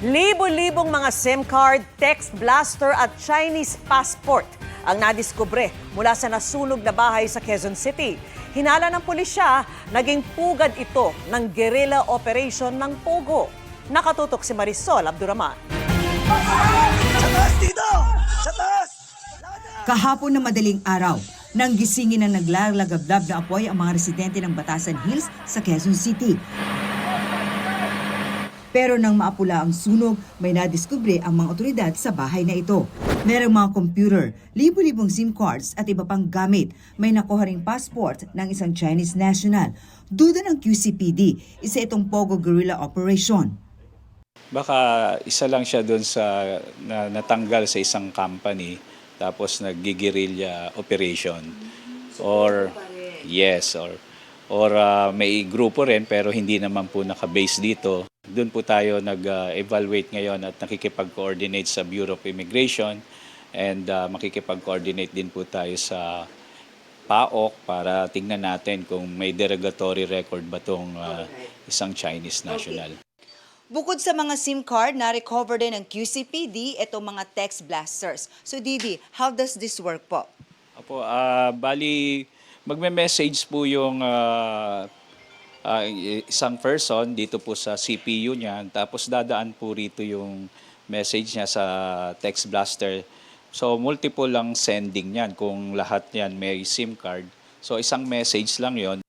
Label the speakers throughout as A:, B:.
A: Libo-libong mga SIM card, text blaster at Chinese passport ang nadiskubre mula sa nasunog na bahay sa Quezon City. Hinala ng pulisya, naging pugad ito ng guerrilla operation ng Pogo. Nakatutok si Marisol Abduraman.
B: Sa taas dito! Sa taas!
C: Kahapon na madaling araw, nang gisingin ng naglalagablab na apoy ang mga residente ng Batasan Hills sa Quezon City. Pero nang maapula ang sunog, may nadiskubre ang mga otoridad sa bahay na ito. Merong mga computer, libo-libong SIM cards at iba pang gamit. May nakuha ring passport ng isang Chinese national. Duda ng QCPD, isa itong Pogo guerrilla operation.
D: Baka isa lang siya doon sa natanggal sa isang company tapos nag-guerrilla operation. Or may grupo rin pero hindi naman po naka-base dito. Doon po tayo nag-evaluate ngayon at nakikipag-coordinate sa Bureau of Immigration and makikipag-coordinate din po tayo sa PAOK para tingnan natin kung may derogatory record ba itong isang Chinese national.
C: Bukod sa mga SIM card, na-recover din ng QCPD itong mga text blasters. So Didi, how does this work po?
D: Opo, bali magme-message po yung isang person dito po sa CPU niya, tapos dadaan po rito yung message niya sa text blaster. So multiple lang sending niyan kung lahat niyan may SIM card. So isang message lang yon.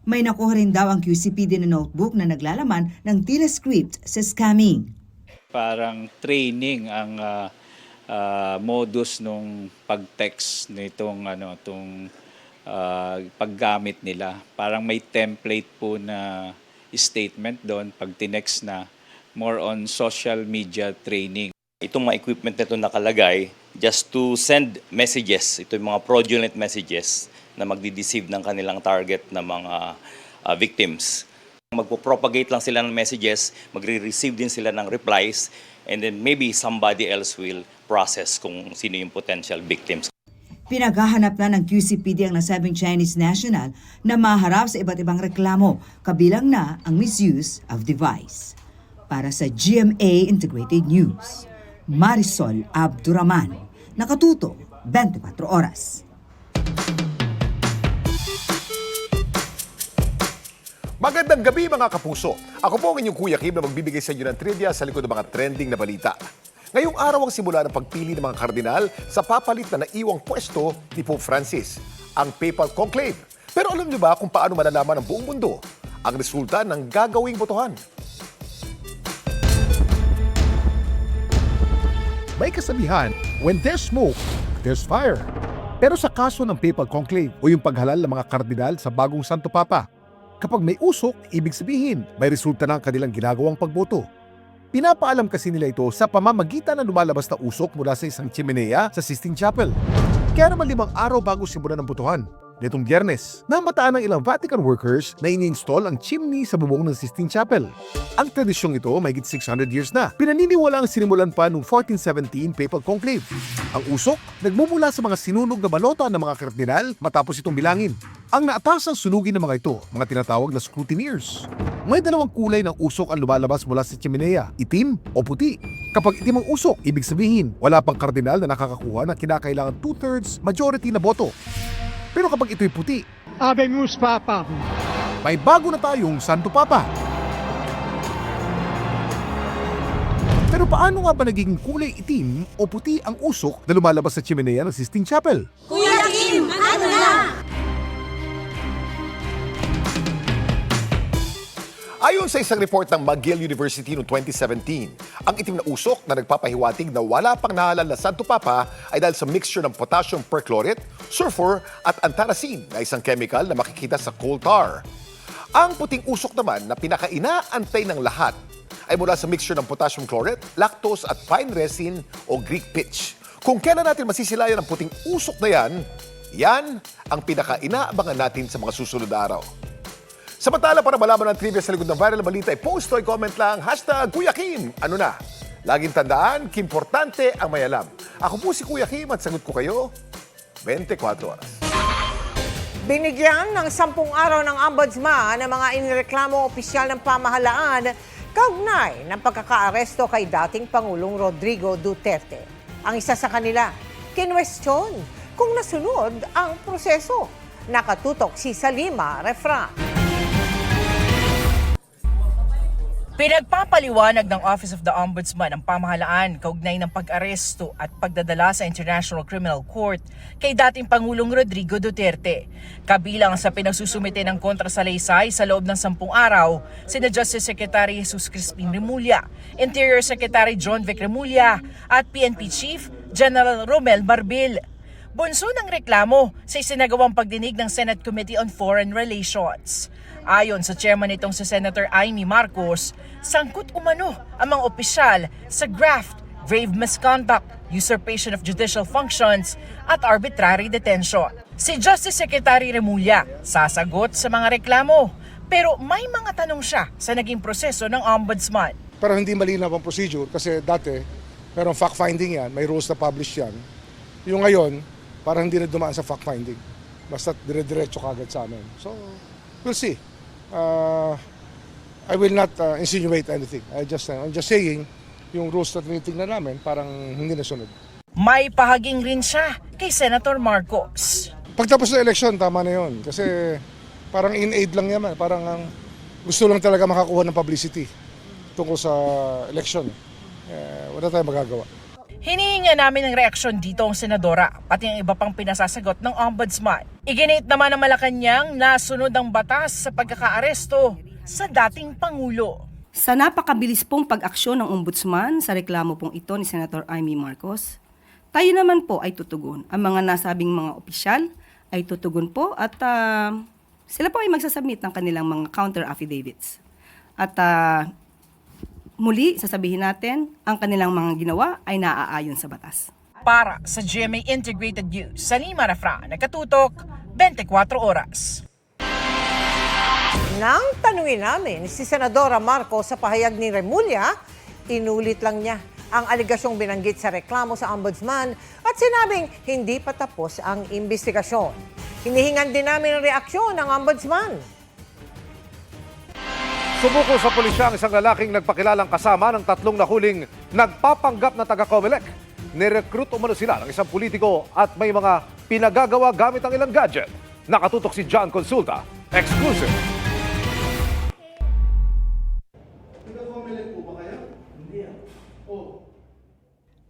C: May nakuha rin daw ang QCPD na notebook na naglalaman ng tila script sa scamming.
D: Parang training ang modus nung pag-text nitong paggamit nila. Parang may template po na statement doon pag tinext na, more on social media training.
E: Itong mga equipment na ito nakalagay just to send messages. Ito yung mga fraudulent messages na magdi-deceive ng kanilang target na mga victims. Magpo-propagate lang sila ng messages, magre-receive din sila ng replies, and then maybe somebody else will process kung sino yung potential victims.
C: Pinaghahanap na ng QCPD ang nasabing Chinese national na maharap sa iba't ibang reklamo, kabilang na ang misuse of device. Para sa GMA Integrated News, Marisol Abduraman, nakatuto 24 oras.
F: Magandang gabi mga kapuso. Ako po ang inyong Kuya Kim na magbibigay sa inyo ng trivia sa likod ng mga trending na balita. Ngayong araw ang simula ng pagpili ng mga kardinal sa papalit na naiwang pwesto ni Pope Francis, ang Papal Conclave. Pero alam niyo ba kung paano malalaman ng buong mundo ang resulta ng gagawing botohan?
G: May kasabihan, when there's smoke, there's fire. Pero sa kaso ng Papal Conclave o yung paghalal ng mga kardinal sa bagong Santo Papa, kapag may usok, ibig sabihin may resulta ng kanilang ginagawang pagboto. Pinapaalam kasi nila ito sa pamamagitan ng lumalabas na usok mula sa isang chimenea sa Sistine Chapel. Kaya naman 5 araw bago simulan ng botohan, nitong Biyernes, namataan ng ilang Vatican workers na ini-install ang chimney sa bubong ng Sistine Chapel. Ang tradisyong ito may 600 years na. Pinaniniwala ang sinimulan pa noong 1417 Papal Conclave. Ang usok, nagmumula sa mga sinunog na balota ng mga kardinal matapos itong bilangin. Ang naatasang sunugin ng mga ito, mga tinatawag na scrutineers. May 2 kulay ng usok ang lumalabas mula sa chimenea, itim o puti. Kapag itim ang usok, ibig sabihin, wala pang kardinal na nakakakuha ng kinakailangan 2/3 majority na boto. Pero kapag ito'y puti,
H: Habemus Papa.
G: may bago na tayong Santo Papa. Pero paano nga ba nagiging kulay itim o puti ang usok na lumalabas sa chimenea ng Sistine Chapel?
I: Kuya Kim, ano na?
F: Ayon sa isang report ng McGill University noong 2017, ang itim na usok na nagpapahiwatig na wala pang nahalal na Santo Papa ay dahil sa mixture ng potassium perchlorate, sulfur at anthracene na isang chemical na makikita sa coal tar. Ang puting usok naman na pinakainaantay ng lahat ay mula sa mixture ng potassium chlorate, lactose at fine resin o Greek pitch. Kung kailan natin masisilayan ang puting usok na yan ang pinakainaabangan natin sa mga susunod na araw. Samantala, para malaman ang trivia sa likod ng viral na balita, post o comment lang, #Kuya Kim. Ano na? Laging tandaan, kimportante ang may alam. Ako po si Kuya Kim at sagot ko kayo 24 oras.
A: Binigyan ng 10 araw ng ombudsman ng mga inireklamong opisyal ng pamahalaan
H: Kaugnay ng pagkakaaresto kay dating Pangulong Rodrigo Duterte. Ang isa sa kanila, kinwestiyon kung nasunod ang proseso. Nakatutok si Salima Refran.
J: Pinagpapaliwanag ng Office of the Ombudsman ang pamahalaan kaugnay ng pag-aresto at pagdadala sa International Criminal Court kay dating Pangulong Rodrigo Duterte. Kabilang sa pinagsusumite ng kontrasalaysay sa loob ng 10 araw, sina Justice Secretary Jesus Crispin Remulla, Interior Secretary John Vic Remulla at PNP Chief General Romel Marbil. Bunso ng reklamo sa isinagawang pagdinig ng Senate Committee on Foreign Relations. Ayon sa chairman nitong si Senator Amy Marcos, sangkot umano ang mga opisyal sa graft, grave misconduct, usurpation of judicial functions at arbitrary detention. Si Justice Secretary Remulla sasagot sa mga reklamo, pero may mga tanong siya sa naging proseso ng Ombudsman.
K: Pero hindi malinaw ang procedure kasi dati merong fact-finding yan, may rules na publish yan. Yung ngayon, parang hindi na dumaan sa fact-finding. Basta dire-diretso kagad sa amin. So, we'll see. I will not insinuate anything. I'm just saying, yung rules na tinitingnan namin, parang hindi nasunod.
J: May pahaging rin siya kay Senator Marcos.
K: Pagtapos ng eleksyon, tama na yun. Kasi parang in-aid lang yaman. Parang gusto lang talaga makakuha ng publicity tungkol sa eleksyon. Wala tayong magagawa.
J: Hinihinga namin ng reaksyon dito ang senadora, pati ang iba pang pinasasagot ng Ombudsman. Iginit naman ng Malacanang na sunod ang batas sa pagkakaaresto sa dating Pangulo.
L: Sa napakabilis pong pag-aksyon ng Ombudsman sa reklamo pong ito ni Senator Amy Marcos, tayo naman po ay tutugon. Ang mga nasabing mga opisyal ay tutugon po at sila po ay magsasubmit ng kanilang mga counter affidavits. At muli, sasabihin natin, ang kanilang mga ginawa ay naaayon sa batas.
J: Para sa GMA Integrated News, Salima Refran, nakatutok, 24 oras.
H: Nang tanungin namin si Senadora Marcos sa pahayag ni Remulla, inulit lang niya ang aligasyong binanggit sa reklamo sa Ombudsman at sinabing hindi pa tapos ang investigasyon. Hinihingan din namin ang reaksyon ng Ombudsman.
G: Sumuko sa pulisya ang isang lalaking nagpakilalang kasama ng 3 nahuling nagpapanggap na taga-Comelec. Nirecruit umano sila ng isang politiko at may mga pinagagawa gamit ang ilang gadget. Nakatutok si John Consulta. Exclusive.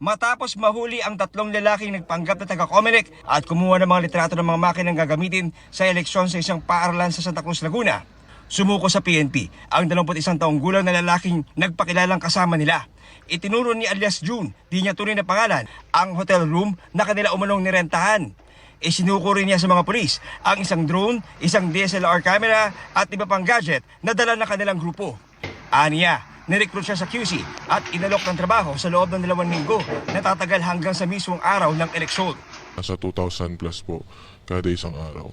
B: Matapos mahuli ang 3 lalaking nagpanggap na taga-Comelec at kumuha ng mga litrato ng mga makinang gagamitin sa eleksyon sa isang paaralan sa Santa Cruz, Laguna, sumuko sa PNP ang 21 taong gulang na lalaking nagpakilalang kasama nila. Itinuro ni alias June, di niya tunay na pangalan, ang hotel room na kanila umanong nirentahan. Isinuko rin niya sa mga pulis ang isang drone, isang DSLR camera at iba pang gadget na dala ng kanilang grupo. Aniya, nirecruit siya sa QC at inalok ng trabaho sa loob ng 2 linggo na tatagal hanggang sa mismong araw ng eleksyon.
M: Nasa 2,000 plus po kada isang araw.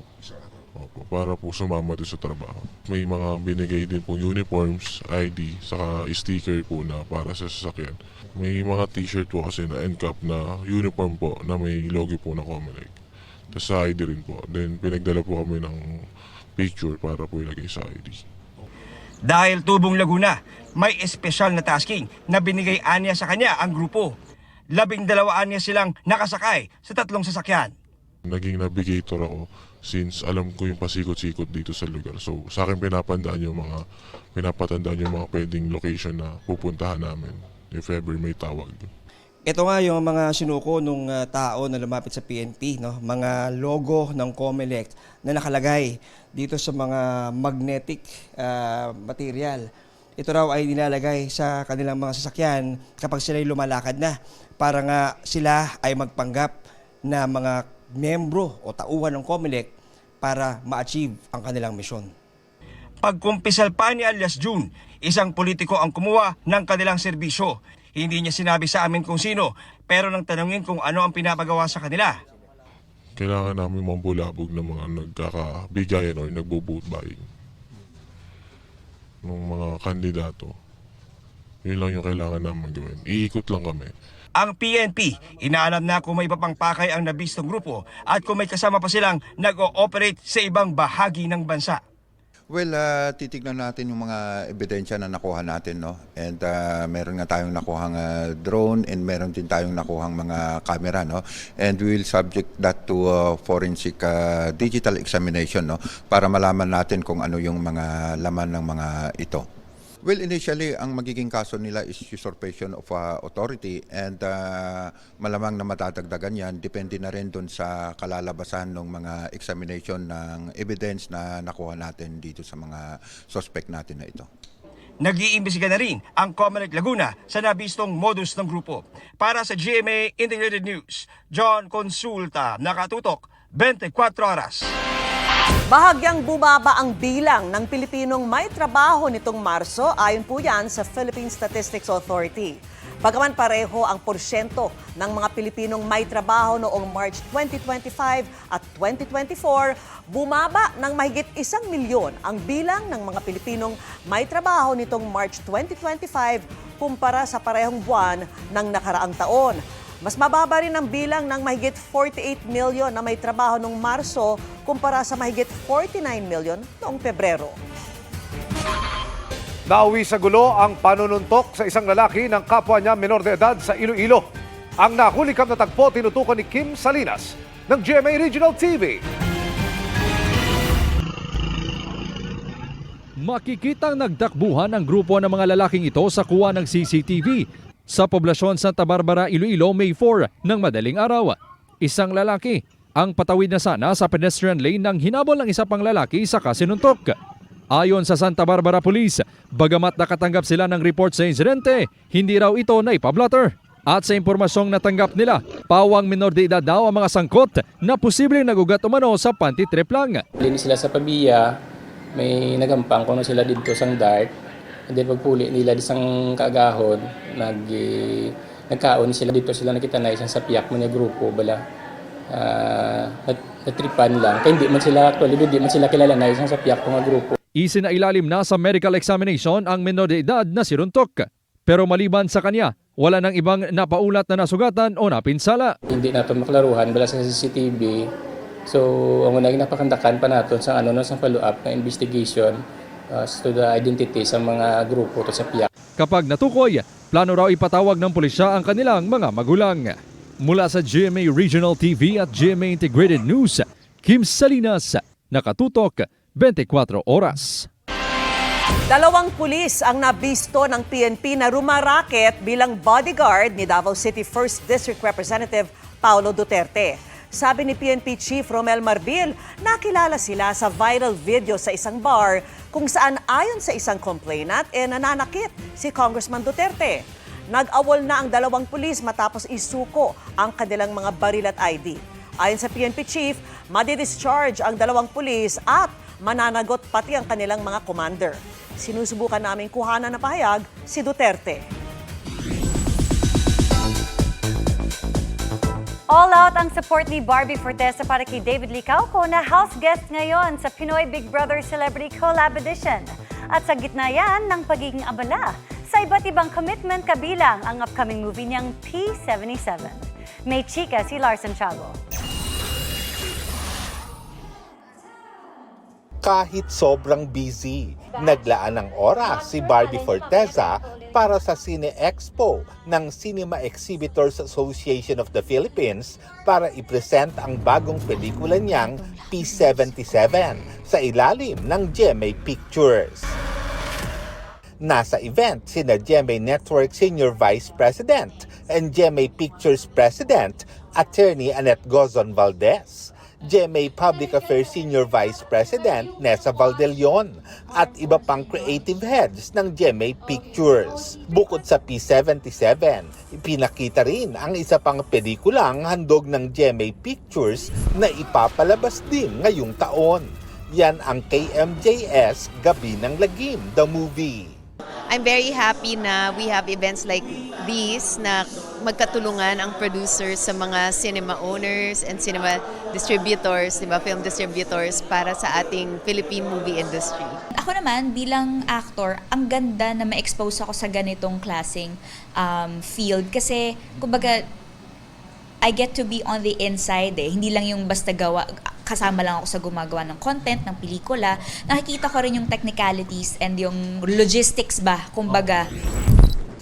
M: Opo, para po sumama din sa trabaho. May mga binigay din po uniforms, ID, saka sticker po na para sa sasakyan. May mga t-shirt po kasi na NCAP na uniform po na may logo po na Comelec. Tapos sa ID rin po. Then pinagdala po kami ng picture para po ilagay sa ID.
B: Dahil tubong Laguna, may espesyal na tasking na binigay anya sa kanya ang grupo. 12 anya silang nakasakay sa 3 sasakyan.
M: Naging navigator ako since alam ko yung pasikot-sikot dito sa lugar. So sa akin pinapatandaan yung mga pwedeng location na pupuntahan namin if ever may tawag.
B: Ito nga yung mga sinuko nung tao na lumapit sa PNP, no? Mga logo ng Comelec na nakalagay dito sa mga magnetic material. Ito raw ay nilalagay sa kanilang mga sasakyan kapag sila'y lumalakad na para nga sila ay magpanggap na mga membro o tauhan ng Comelec para ma-achieve ang kanilang misyon. Pagkumpisal pa ni alias June, isang politiko ang kumuha ng kanilang serbisyo. Hindi niya sinabi sa amin kung sino, pero nang tanungin kung ano ang pinapagawa sa kanila.
M: Kailangan namin mambulabog ng mga nagkakabigayan o nagbo-vote buying ng mga kandidato. Yun lang yung kailangan namin gawin. Iikot lang kami.
B: Ang PNP, inaalam na kung may iba pang pakay ang nabistong grupo at kung may kasama pa silang nag-ooperate sa ibang bahagi ng bansa.
N: Well, titignan natin yung mga ebidensya na nakuha natin, no? And meron nga tayong nakuhang drone and meron din tayong nakuhang mga camera, no? And we will subject that to forensic digital examination, no? Para malaman natin kung ano yung mga laman ng mga ito. Well, initially, ang magiging kaso nila is usurpation of authority and malamang na matadagdagan yan. Depende na rin dun sa kalalabasan ng mga examination ng evidence na nakuha natin dito sa mga suspect natin na ito.
B: Nag-iimbestiga na rin ang Comelec Laguna sa nabistong modus ng grupo. Para sa GMA Integrated News, John Consulta, nakatutok, 24 oras.
A: Bahagyang bumaba ang bilang ng Pilipinong may trabaho nitong Marso ayon po yan sa Philippine Statistics Authority. Bagaman pareho ang porsyento ng mga Pilipinong may trabaho noong March 2025 at 2024, bumaba ng mahigit 1 milyon ang bilang ng mga Pilipinong may trabaho nitong March 2025 kumpara sa parehong buwan ng nakaraang taon. Mas mababa rin ang bilang ng mahigit 48 million na may trabaho noong Marso kumpara sa mahigit 49 million noong Pebrero.
G: Nauwi sa gulo ang panununtok sa isang lalaki ng kapwa niya menor de edad sa Iloilo. Ang nahulikang na tagpo tinutukan ni Kim Salinas ng GMA Regional TV.
O: Makikitang nagtakbuhan ang grupo ng mga lalaking ito sa kuha ng CCTV sa poblasyon Santa Barbara, Iloilo, May 4 ng madaling araw. Isang lalaki ang patawid na sana sa pedestrian lane nang hinabol ng isa pang lalaki sa kasinuntok. Ayon sa Santa Barbara Police, bagamat nakatanggap sila ng report sa insidente, hindi raw ito naipablotter. At sa impormasyong natanggap nila, pawang minor de edad daw ang mga sangkot na posibleng nagugat umano sa pantitrip lang.
P: Lini sila sa pabiya, may nagampang kuno sila dito sang dart. And then pagpuli nila isang kaagahon, nagkaon sila dito sila nakita na isang sapiak mo niya grupo bala. Natripan lang. Kaya hindi man sila kilala na isang sapiak mga grupo.
O: Isinailalim na sa medical examination ang menor de edad na si Runtok. Pero maliban sa kanya, wala nang ibang napaulat na nasugatan o napinsala.
P: Hindi natin maklaruhan bala sa CCTV. So, ang unang napakandakan pa natin sa sa follow-up na investigation to the identity sa mga grupo to sa piyak.
O: Kapag natukoy, plano raw ipatawag ng pulisya ang kanilang mga magulang. Mula sa GMA Regional TV at GMA Integrated News, Kim Salinas, nakatutok 24 oras.
A: 2 pulis ang nabisto ng PNP na rumaraket bilang bodyguard ni Davao City 1st District Representative Paulo Duterte. Sabi ni PNP Chief Romel Marbil, nakilala sila sa viral video sa isang bar kung saan ayon sa isang complainant nananakit si Congressman Duterte. Nag-awol na ang 2 pulis matapos isuko ang kanilang mga baril at ID. Ayon sa PNP Chief, madi-discharge ang 2 pulis at mananagot pati ang kanilang mga commander. Sinusubukan naming kuhanan na pahayag si Duterte.
I: All out ang support ni Barbie Fortesa para kay David Licauco na house guest ngayon sa Pinoy Big Brother Celebrity Collab Edition. At sa gitna yan ng pagiging abala sa iba't ibang commitment kabilang ang upcoming movie niyang P77. May chika si Larson Chago.
Q: Kahit sobrang busy, naglaan ng oras si Barbie Fortesa para sa Cine Expo ng Cinema Exhibitors Association of the Philippines para i-present ang bagong pelikula niyang P77 sa ilalim ng GMA Pictures. Nasa event sina GMA Network Senior Vice President and GMA Pictures President, Attorney Annette Gozon Valdez, GMA Public Affairs Senior Vice President Nessa Valdelion at iba pang creative heads ng GMA Pictures. Bukod sa P77, ipinakita rin ang isa pang pelikulang handog ng GMA Pictures na ipapalabas din ngayong taon. Yan ang KMJS Gabi ng Lagim, the movie.
R: I'm very happy na we have events like these na magkatulungan ang producers sa mga cinema owners and cinema distributors, diba, film distributors para sa ating Philippine movie industry.
S: Ako naman, bilang actor, ang ganda na ma-expose ako sa ganitong klaseng field kasi, kumbaga, I get to be on the inside Hindi lang yung basta gawa. kasama lang ako sa gumagawa ng content, ng pelikula, nakikita ko rin yung technicalities and yung logistics ba, kumbaga.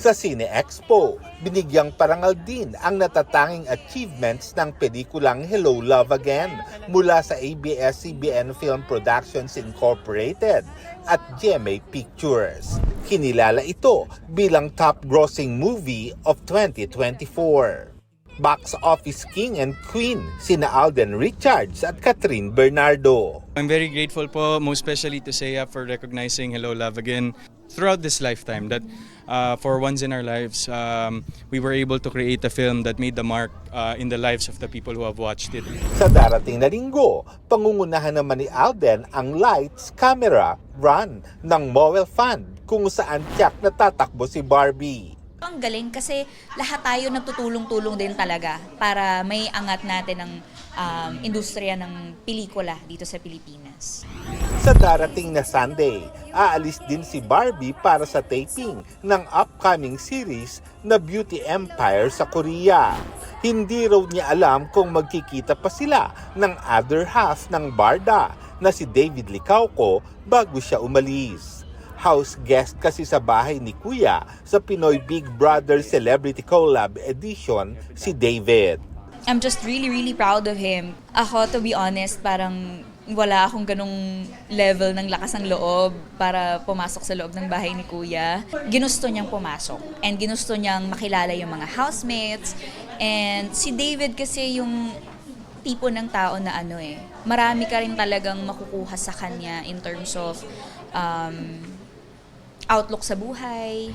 Q: Sa Cine Expo, binigyang parangal din ang natatanging achievements ng pelikulang Hello Love Again mula sa ABS-CBN Film Productions Incorporated at GMA Pictures. Kinilala ito bilang top-grossing movie of 2024. Box office king and queen sina Alden Richards at Catherine Bernardo.
T: I'm very grateful po, most especially to Seiya for recognizing Hello Love Again throughout this lifetime, that for once in our lives, we were able to create a film that made the mark in the lives of the people who have watched it.
Q: Sa darating na linggo, pangungunahan naman ni Alden ang Lights, Camera, Run ng Mowel Fund kung saan tiyak natatakbo si Barbie.
S: Ang galing kasi lahat tayo nagtutulong-tulong din talaga para may angat natin ang industriya ng pelikula dito sa Pilipinas.
Q: Sa darating na Sunday, aalis din si Barbie para sa taping ng upcoming series na Beauty Empire sa Korea. Hindi raw niya alam kung magkikita pa sila ng other half ng Barda na si David Licauco bago siya umalis. House guest kasi sa bahay ni Kuya sa Pinoy Big Brother Celebrity Collab Edition si David.
S: I'm just really proud of him. Ako, to be honest, parang wala akong ganong level ng lakas ng loob para pumasok sa loob ng bahay ni Kuya. Ginusto niyang pumasok and ginusto niyang makilala yung mga housemates. And si David kasi yung tipo ng tao na marami ka rin talagang makukuha sa kanya in terms of outlook sa buhay.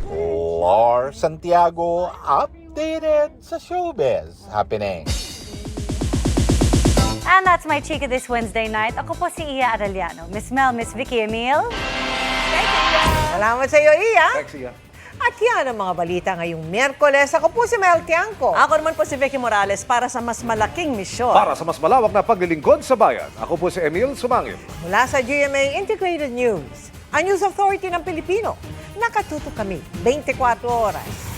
Q: Lor Santiago, updated sa showbiz happening.
I: And that's my chika this Wednesday night. Ako po si Iya Arellano. Miss Mel, Miss Vicky Emil.
H: Salamat sa iyo, Iya.
B: Thanks, Iya.
H: At yan ang mga balita ngayong Miyerkules. Ako po si Mel Tiangco.
A: Ako naman po si Vicky Morales para sa mas malaking misyon.
G: Para sa mas malawak na paglilingkod sa bayan, ako po si Emil Sumangil.
H: Mula sa GMA Integrated News, ang News Authority ng Pilipino. Nakatutok kami 24 oras.